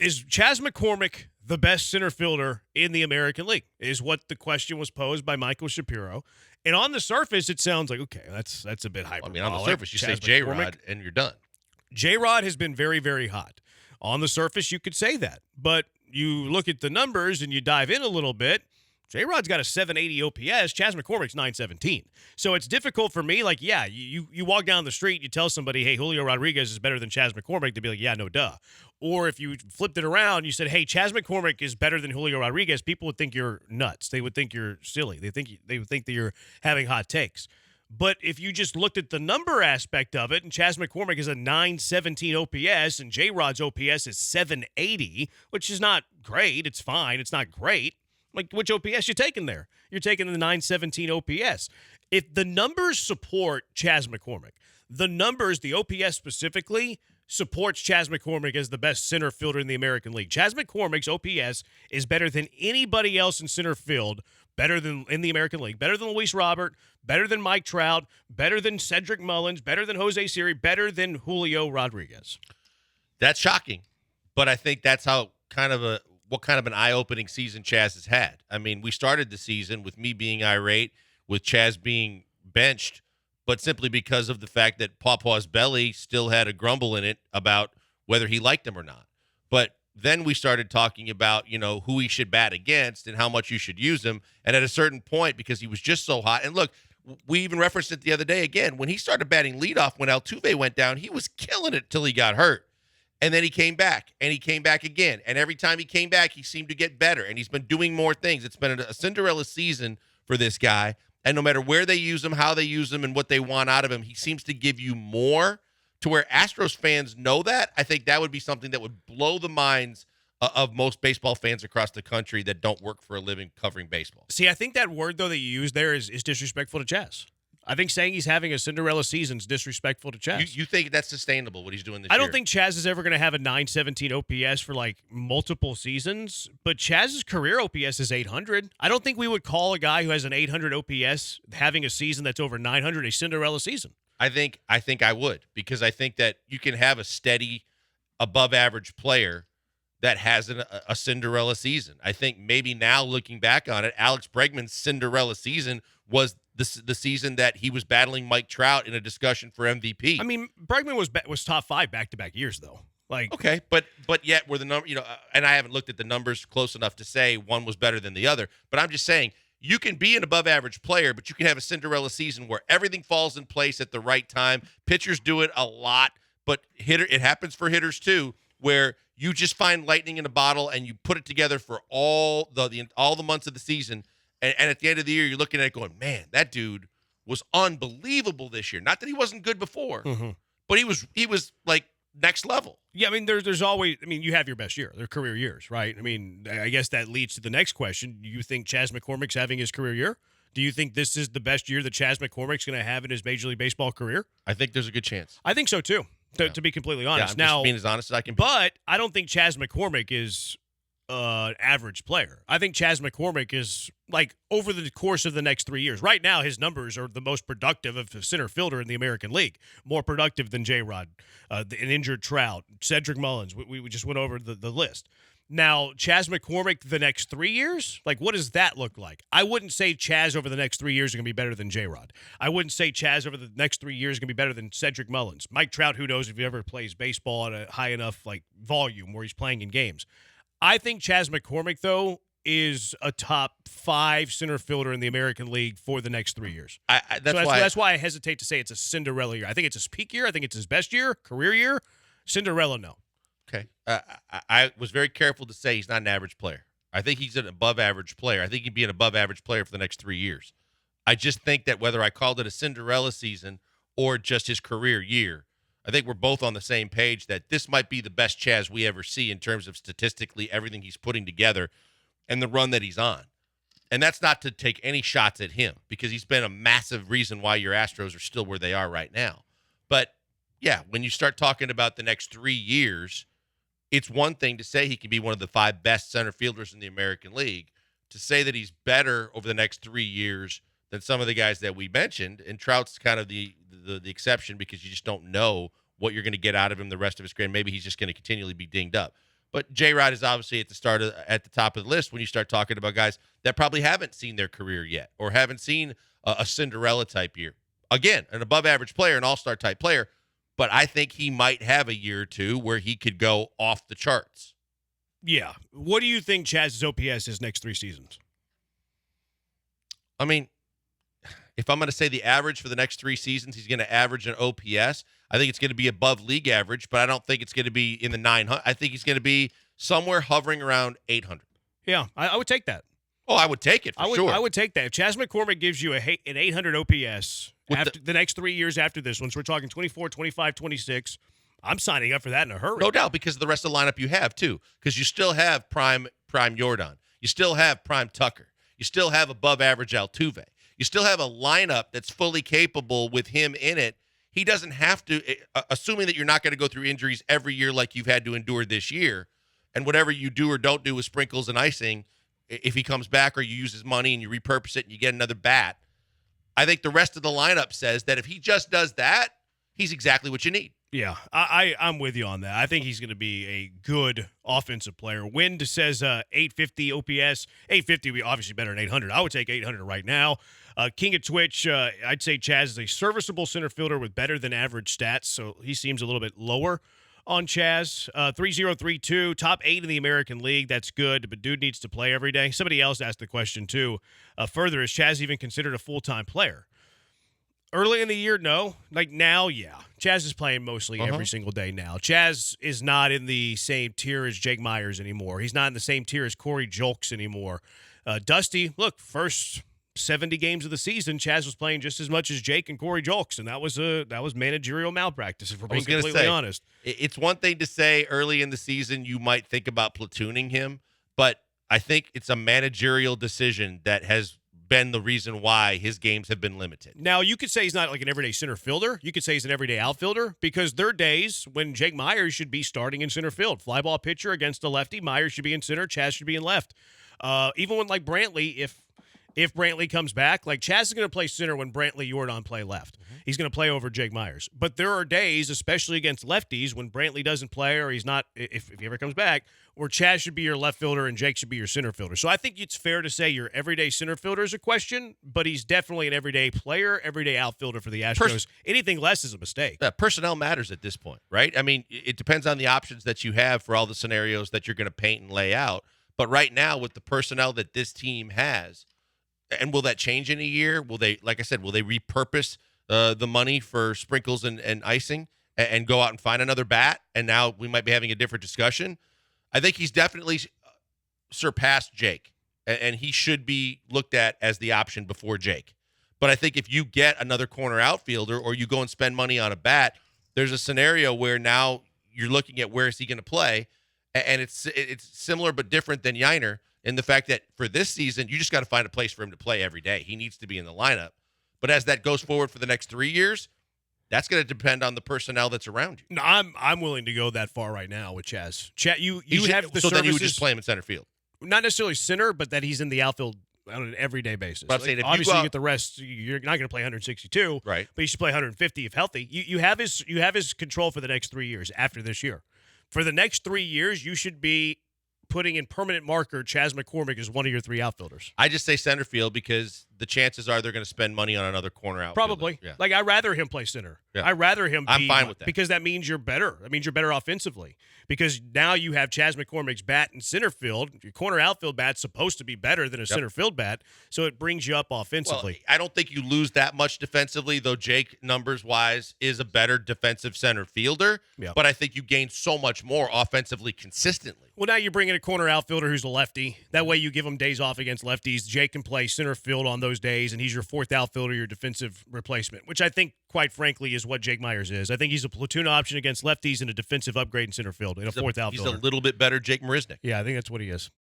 Is Chas McCormick the best center fielder in the American League? Is what the question was posed by Michael Shapiro. And on the surface, it sounds like, okay, that's a bit hyperbolic. On the surface, you say Chas J-Rod and you're done. J-Rod has been very, very hot. On the surface, you could say that. But you look at the numbers and you dive in a little bit, J-Rod's got a 780 OPS. Chas McCormick's 917. So it's difficult for me. Like, yeah, you walk down the street, you tell somebody, hey, Julio Rodriguez is better than Chas McCormick. They'd be like, yeah, no duh. Or if you flipped it around, you said, hey, Chas McCormick is better than Julio Rodriguez, people would think you're nuts. They would think you're silly. They would think that you're having hot takes. But if you just looked at the number aspect of it, and Chas McCormick is a 917 OPS, and J-Rod's OPS is 780, which is not great. It's fine. It's not great. Like, which OPS you taking there? You're taking the 917 OPS. If the numbers support Chas McCormick, the numbers, the OPS specifically, supports Chas McCormick as the best center fielder in the American League. Chas McCormick's OPS is better than anybody else in center field, better than in the American League, better than Luis Robert, better than Mike Trout, better than Cedric Mullins, better than Jose Siri, better than Julio Rodriguez. That's shocking, but I think that's what kind of an eye-opening season Chas has had. I mean, we started the season with me being irate, with Chas being benched, but simply because of the fact that Pawpaw's belly still had a grumble in it about whether he liked him or not. But then we started talking about, who he should bat against and how much you should use him. And at a certain point, because he was just so hot, and look, we even referenced it the other day again, when he started batting leadoff when Altuve went down, he was killing it till he got hurt. And then he came back, and he came back again. And every time he came back, he seemed to get better, and he's been doing more things. It's been a Cinderella season for this guy. And no matter where they use him, how they use him, and what they want out of him, he seems to give you more. To where Astros fans know that, I think that would be something that would blow the minds of most baseball fans across the country that don't work for a living covering baseball. See, I think that word, though, that you use there is disrespectful to Chas. I think saying he's having a Cinderella season is disrespectful to Chas. You think that's sustainable, what he's doing this year? I don't think Chas is ever going to have a 917 OPS for, multiple seasons, but Chas's career OPS is 800. I don't think we would call a guy who has an 800 OPS having a season that's over 900 a Cinderella season. I think I would, because I think that you can have a steady, above-average player that has a Cinderella season. I think maybe now, looking back on it, Alex Bregman's Cinderella season was the season that he was battling Mike Trout in a discussion for MVP. I mean, Bregman was top 5 back-to-back years, though. Okay, but yet were the number, and I haven't looked at the numbers close enough to say one was better than the other, but I'm just saying, you can be an above-average player, but you can have a Cinderella season where everything falls in place at the right time. Pitchers do it a lot, but it happens for hitters too, where you just find lightning in a bottle and you put it together for all the months of the season. And at the end of the year, you're looking at it going, man, that dude was unbelievable this year. Not that he wasn't good before, but he was like next level. Yeah, I mean, there's always, you have your best year, their career years, right? I mean, I guess that leads to the next question. Do you think Chas McCormick's having his career year? Do you think this is the best year that Chas McCormick's going to have in his Major League Baseball career? I think there's a good chance. I think so, too, to be completely honest. Yeah, I'm just being as honest as I can be. But I don't think Chas McCormick is an average player. I think Chas McCormick is, over the course of the next 3 years. Right now, his numbers are the most productive of a center fielder in the American League. More productive than J-Rod, an injured Trout, Cedric Mullins. We just went over the list. Now, Chas McCormick the next 3 years, what does that look like? I wouldn't say Chas over the next 3 years is going to be better than J-Rod. I wouldn't say Chas over the next 3 years is going to be better than Cedric Mullins. Mike Trout, who knows if he ever plays baseball at a high enough volume where he's playing in games. I think Chas McCormick, though, is a top 5 center fielder in the American League for the next 3 years. That's why I hesitate to say it's a Cinderella year. I think it's his peak year. I think it's his best year, career year. Cinderella, no. Okay. I was very careful to say he's not an average player. I think he's an above-average player. I think he'd be an above-average player for the next 3 years. I just think that whether I called it a Cinderella season or just his career year, I think we're both on the same page that this might be the best Chas we ever see in terms of statistically everything he's putting together and the run that he's on. And that's not to take any shots at him, because he's been a massive reason why your Astros are still where they are right now. But, yeah, when you start talking about the next 3 years, it's one thing to say he can be one of the 5 best center fielders in the American League. To say that he's better over the next 3 years than some of the guys that we mentioned, and Trout's kind of the exception because you just don't know what you're going to get out of him the rest of his career. Maybe he's just going to continually be dinged up. But J-Rod is obviously at the top of the list when you start talking about guys that probably haven't seen their career yet or haven't seen a Cinderella type year. Again, an above average player, an all-star type player, but I think he might have a year or two where he could go off the charts. Yeah. What do you think Chaz's OPS is next 3 seasons? I mean, if I'm going to say the average for the next 3 seasons, he's going to average an OPS. I think it's going to be above league average, but I don't think it's going to be in the 900. I think he's going to be somewhere hovering around 800. Yeah, I would take that. Oh, I would take it for sure. I would take that. If Chas McCormick gives you an 800 OPS after the next 3 years after this one, so we're talking 24, 25, 26, I'm signing up for that in a hurry. No doubt, because of the rest of the lineup you have, too. Because you still have prime Jordan. You still have prime Tucker. You still have above-average Altuve. You still have a lineup that's fully capable with him in it. He doesn't have to, assuming that you're not going to go through injuries every year like you've had to endure this year, and whatever you do or don't do with sprinkles and icing, if he comes back or you use his money and you repurpose it and you get another bat, I think the rest of the lineup says that if he just does that, he's exactly what you need. Yeah, I'm with you on that. I think he's going to be a good offensive player. Wind says 850 OPS. 850 would be obviously better than 800. I would take 800 right now. King of Twitch, I'd say Chaz is a serviceable center fielder with better than average stats, so he seems a little bit lower on Chaz. 3032, top 8 in the American League. That's good, but dude needs to play every day. Somebody else asked the question, too. Further, is Chaz even considered a full-time player? Early in the year, no. Like now, yeah. Chaz is playing mostly every single day now. Chaz is not in the same tier as Jake Myers anymore. He's not in the same tier as Corey Julks anymore. Dusty, look, first 70 games of the season, Chaz was playing just as much as Jake and Corey Julks, and that was managerial malpractice, if we're being completely honest. It's one thing to say early in the season you might think about platooning him, but I think it's a managerial decision that has been the reason why his games have been limited. Now, you could say he's not like an everyday center fielder. You could say he's an everyday outfielder because there are days when Jake Myers should be starting in center field. Fly ball pitcher against a lefty, Myers should be in center, Chaz should be in left. Even when, like, Brantley, if Brantley comes back, like Chaz is going to play center when Brantley Jordan play left. He's going to play over Jake Myers. But there are days, especially against lefties, when Brantley doesn't play or he's not, if he ever comes back, where Chaz should be your left fielder and Jake should be your center fielder. So I think it's fair to say your everyday center fielder is a question, but he's definitely an everyday player, everyday outfielder for the Astros. Anything less is a mistake. Personnel matters at this point, right? I mean, it depends on the options that you have for all the scenarios that you're going to paint and lay out. But right now, with the personnel that this team has, and will that change in a year? Will they, like I said, will they repurpose the money for sprinkles and icing and go out and find another bat? And now we might be having a different discussion. I think he's definitely surpassed Jake, and he should be looked at as the option before Jake. But I think if you get another corner outfielder or you go and spend money on a bat, there's a scenario where now you're looking at where is he going to play, and it's similar but different than Yiner in the fact that for this season, you just got to find a place for him to play every day. He needs to be in the lineup. But as that goes forward for the next 3 years, that's going to depend on the personnel that's around you. No, I'm willing to go that far right now with Chaz. You have the so services, then you would just play him in center field. Not necessarily center, but that he's in the outfield on an everyday basis. But I'm saying if obviously, you you get the rest. You're not going to play 162, right? But you should play 150 if healthy. You have his control for the next 3 years after this year. For the next 3 years, you should be putting in permanent marker Chas McCormick is one of your 3 outfielders. I just say center field because the chances are they're going to spend money on another corner outfielder. Probably. Yeah. Like, I'd rather him play center. Yeah. I'd rather him be. I'm fine with that. Because that means you're better. That means you're better offensively. Because now you have Chas McCormick's bat in center field. Your corner outfield bat's supposed to be better than a center field bat, so it brings you up offensively. Well, I don't think you lose that much defensively, though Jake, numbers-wise, is a better defensive center fielder. Yeah. But I think you gain so much more offensively consistently. Well, now you bring in a corner outfielder who's a lefty. That way you give him days off against lefties. Jake can play center field on those days, and he's your 4th outfielder, your defensive replacement, which I think, quite frankly, is what Jake Myers is. I think he's a platoon option against lefties and a defensive upgrade in center field and a 4th outfielder. He's a little bit better Jake Marisnick. Yeah, I think that's what he is.